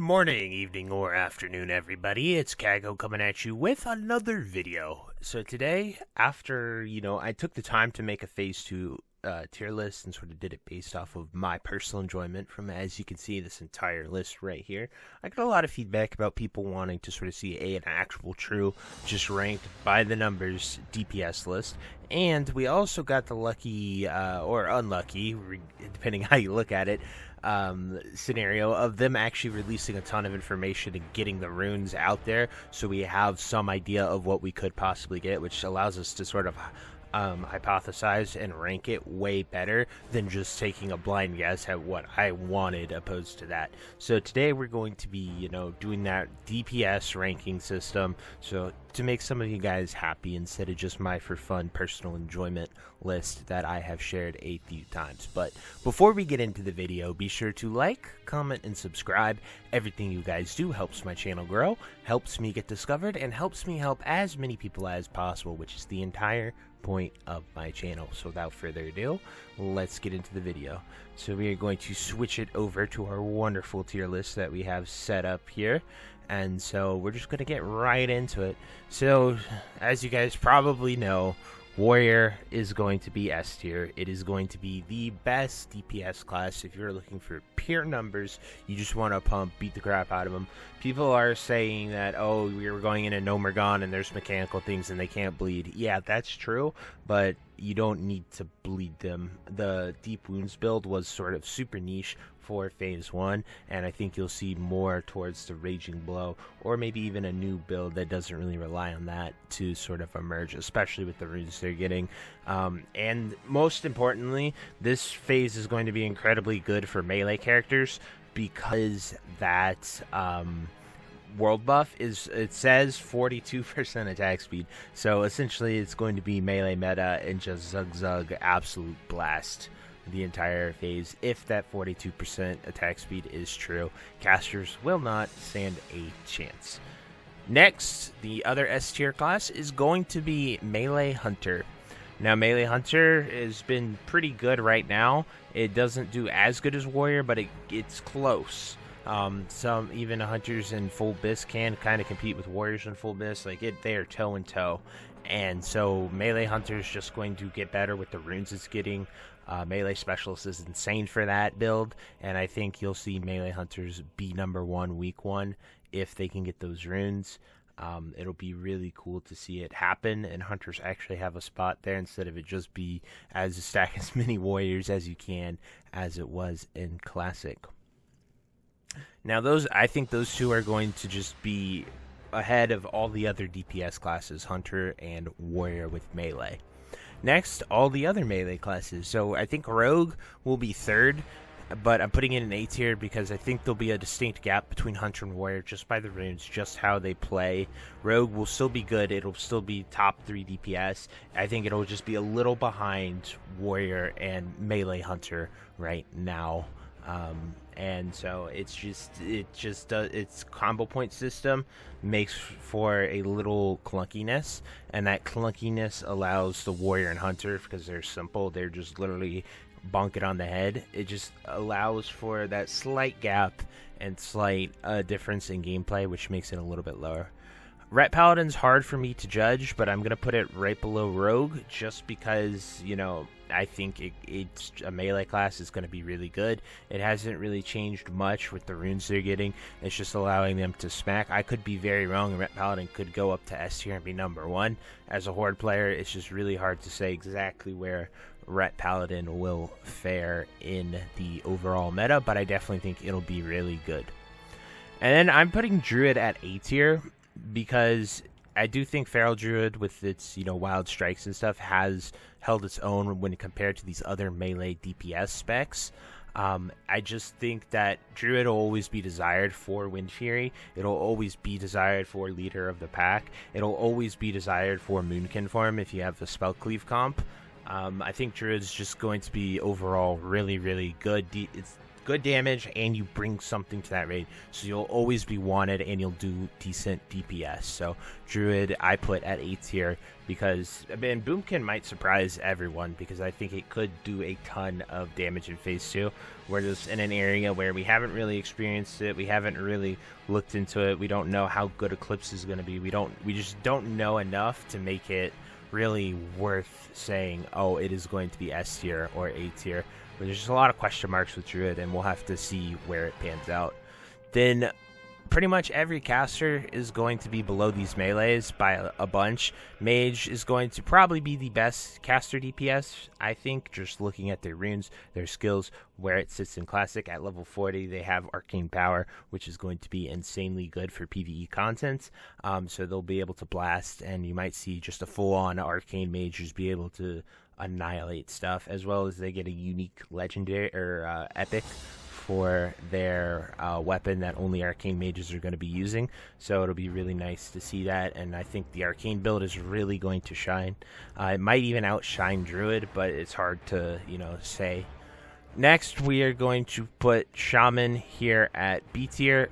morning, evening, or afternoon, everybody. It's Kaghoe coming at you with another video. So today, after, I took the time to make a Phase 2 tier list and sort of did it based off of my personal enjoyment from, as you can see, this entire list right here. I got a lot of feedback about people wanting to sort of see an actual true, just ranked by the numbers DPS list. And we also got the lucky, or unlucky, depending how you look at it, scenario of them actually releasing a ton of information and getting the runes out there, so we have some idea of what we could possibly get, which allows us to sort of hypothesize and rank it way better than just taking a blind guess at what I wanted opposed to that. So today we're going to be, doing that DPS ranking system, so to make some of you guys happy instead of just my for fun personal enjoyment list that I have shared a few times. But before we get into the video, be sure to like, comment, and subscribe. Everything you guys do helps my channel grow, helps me get discovered, and helps me help as many people as possible, which is the entire point of my channel. So without further ado, let's get into the video. So we are going to switch it over to our wonderful tier list that we have set up here, and so we're just going to get right into it. So as you guys probably know, Warrior is going to be S tier. It is going to be the best DPS class. If you're looking for pure numbers, you just want to pump, beat the crap out of them. People are saying that, oh, we were going in a no Mergon and there's mechanical things and they can't bleed. Yeah, that's true, but you don't need to bleed them. The Deep Wounds build was sort of super niche for Phase 1, and I think you'll see more towards the Raging Blow, or maybe even a new build that doesn't really rely on that to sort of emerge, especially with the runes they're getting. And most importantly, this phase is going to be incredibly good for melee characters, because that world buff is, it says 42% attack speed, so essentially it's going to be melee meta and just zug absolute blast the entire phase. If that 42% attack speed is true, casters will not stand a chance. Next, the other S tier class is going to be Melee Hunter. Now, Melee Hunter has been pretty good right now. It doesn't do as good as Warrior, but it's close. Some even hunters in full BIS can kind of compete with warriors in full BIS. They are toe and toe, and so Melee Hunter is just going to get better with the runes it's getting. Melee Specialist is insane for that build, and I think you'll see Melee Hunters be #1 week 1 if they can get those runes. It'll be really cool to see it happen, and Hunters actually have a spot there instead of it just be as stack as many warriors as you can, as it was in Classic. Now, I think those two are going to just be ahead of all the other DPS classes, Hunter and Warrior with Melee. Next, all the other Melee classes. So I think Rogue will be third, but I'm putting it in A tier because I think there'll be a distinct gap between Hunter and Warrior just by the runes, just how they play. Rogue will still be good. It'll still be top 3 DPS. I think it'll just be a little behind Warrior and Melee Hunter right now. And so its combo point system makes for a little clunkiness, and that clunkiness allows the Warrior and Hunter, because they're simple, they're just literally bonk it on the head. It just allows for that slight gap and slight difference in gameplay, which makes it a little bit lower. Ret Paladin's hard for me to judge, but I'm going to put it right below Rogue just because, I think it's a melee class is going to be really good. It hasn't really changed much with the runes they're getting. It's just allowing them to smack. I could be very wrong, and Ret Paladin could go up to S tier and be #1. As a Horde player, it's just really hard to say exactly where Ret Paladin will fare in the overall meta, but I definitely think it'll be really good. And then I'm putting Druid at A tier, because I do think Feral Druid with its, wild strikes and stuff has held its own when compared to these other melee DPS specs. I just think that Druid will always be desired for Wind Fury. It'll always be desired for Leader of the Pack. It'll always be desired for Moonkin form if you have the Spell Cleave comp. I think Druid's just going to be overall really, really good. It's good damage and you bring something to that raid, so you'll always be wanted and you'll do decent DPS. So Druid I put at A tier because, I mean, Boomkin might surprise everyone because I think it could do a ton of damage in phase 2. We're just in an area where we haven't really experienced it, we haven't really looked into it, we don't know how good Eclipse is going to be, we just don't know enough to make it really worth saying, oh, it is going to be S tier or A tier. But there's just a lot of question marks with Druid, and we'll have to see where it pans out. Then pretty much every caster is going to be below these melees by a bunch. Mage is going to probably be the best caster DPS, I think, just looking at their runes, their skills, where it sits in Classic. At level 40, they have Arcane Power, which is going to be insanely good for PvE content. So they'll be able to blast, and you might see just a full-on Arcane Mage just be able to annihilate stuff, as well as they get a unique legendary or epic for their weapon that only Arcane Mages are going to be using. So it'll be really nice to see that, and I think the Arcane build is really going to shine. It might even outshine Druid, but it's hard to, say. Next, we are going to put Shaman here at B tier.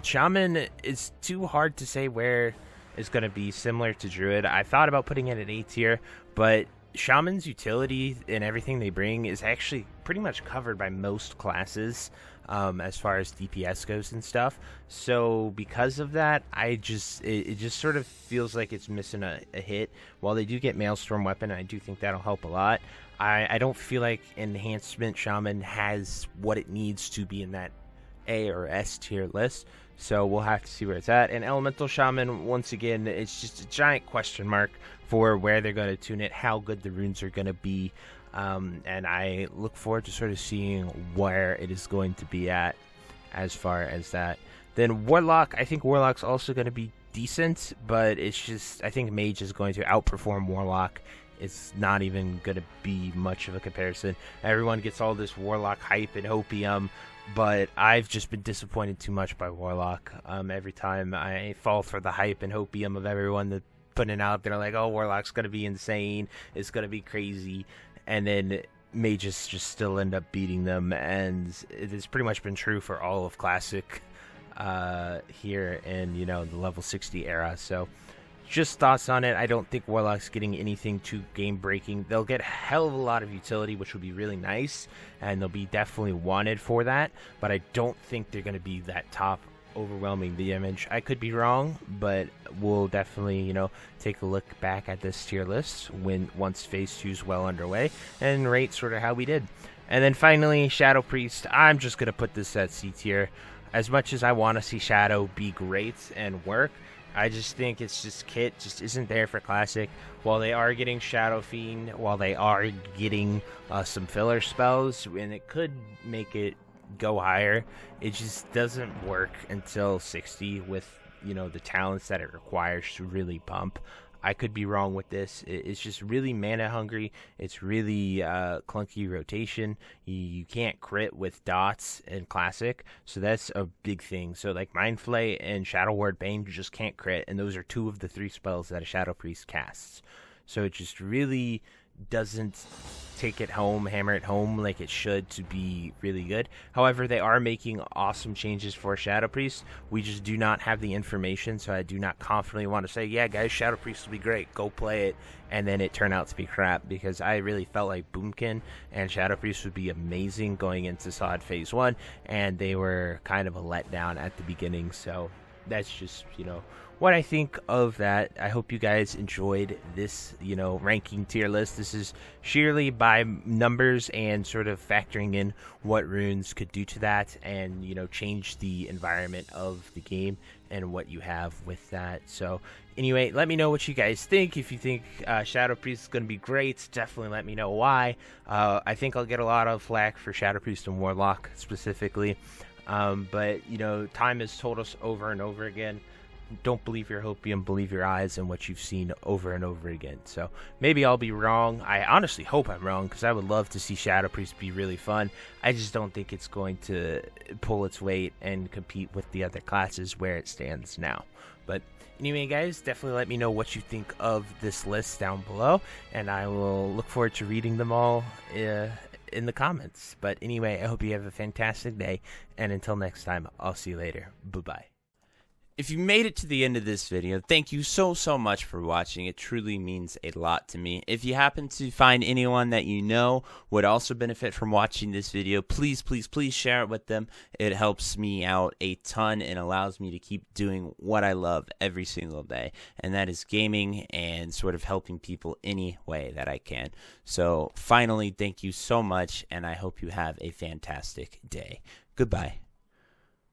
Shaman is too hard to say where it's going to be, similar to Druid. I thought about putting it at A tier, but Shaman's utility and everything they bring is actually pretty much covered by most classes as far as DPS goes and stuff. So because of that, it just sort of feels like it's missing a hit. While they do get Maelstrom Weapon, I do think that'll help a lot. I don't feel like Enhancement Shaman has what it needs to be in that A or S tier list. So we'll have to see where it's at. And Elemental Shaman, once again, it's just a giant question mark for where they're going to tune it, how good the runes are going to be. And I look forward to sort of seeing where it is going to be at as far as that. Then Warlock, I think Warlock's also going to be decent, but it's just, I think Mage is going to outperform Warlock. It's not even going to be much of a comparison. Everyone gets all this Warlock hype and hopium, but I've just been disappointed too much by Warlock. Every time I fall for the hype and hopium of everyone that putting it out there, like, oh, Warlock's going to be insane, it's going to be crazy, and then Mages just still end up beating them, and it has pretty much been true for all of Classic here in, the level 60 era. So just thoughts on it. I don't think Warlock's getting anything too game-breaking. They'll get a hell of a lot of utility, which will be really nice, and they'll be definitely wanted for that, but I don't think they're going to be that top overwhelming damage. I could be wrong, but we'll definitely, take a look back at this tier list once Phase 2 is well underway and rate sort of how we did. And then finally, Shadow Priest. I'm just going to put this at C tier. As much as I want to see Shadow be great and work, I just think it's just kit just isn't there for Classic. While they are getting Shadow Fiend, while they are getting some filler spells, and it could make it go higher, it just doesn't work until 60 with, the talents that it requires to really pump. I could be wrong with this. It's just really mana hungry. It's really clunky rotation. You can't crit with dots in Classic, so that's a big thing. So like Mind Flay and Shadow Ward Bane, you just can't crit, and those are 2 of the 3 spells that a Shadow Priest casts. So it just really doesn't take it home, hammer it home like it should to be really good. However, they are making awesome changes for Shadow Priest. We just do not have the information, so I do not confidently want to say, yeah, guys, Shadow Priest will be great, go play it, and then it turned out to be crap, because I really felt like Boomkin and Shadow Priest would be amazing going into SoD Phase 1, and they were kind of a letdown at the beginning. So that's just, what I think of that. I hope you guys enjoyed this, ranking tier list. This is sheerly by numbers and sort of factoring in what runes could do to that and, change the environment of the game and what you have with that. So anyway, let me know what you guys think. If you think Shadow Priest is going to be great, definitely let me know why. I think I'll get a lot of flack for Shadow Priest and Warlock specifically. But, time has told us over and over again, don't believe your hopium, believe your eyes and what you've seen over and over again. So maybe I'll be wrong. I honestly hope I'm wrong, because I would love to see Shadow Priest be really fun. I just don't think it's going to pull its weight and compete with the other classes where it stands now. But anyway, guys, definitely let me know what you think of this list down below, and I will look forward to reading them all in the comments. But anyway, I hope you have a fantastic day, and until next time, I'll see you later. Bye-bye. If you made it to the end of this video, thank you so much for watching. It truly means a lot to me. If you happen to find anyone that you know would also benefit from watching this video, please share it with them. It helps me out a ton and allows me to keep doing what I love every single day, and that is gaming and sort of helping people any way that I can. So finally, thank you so much, and I hope you have a fantastic day. Goodbye.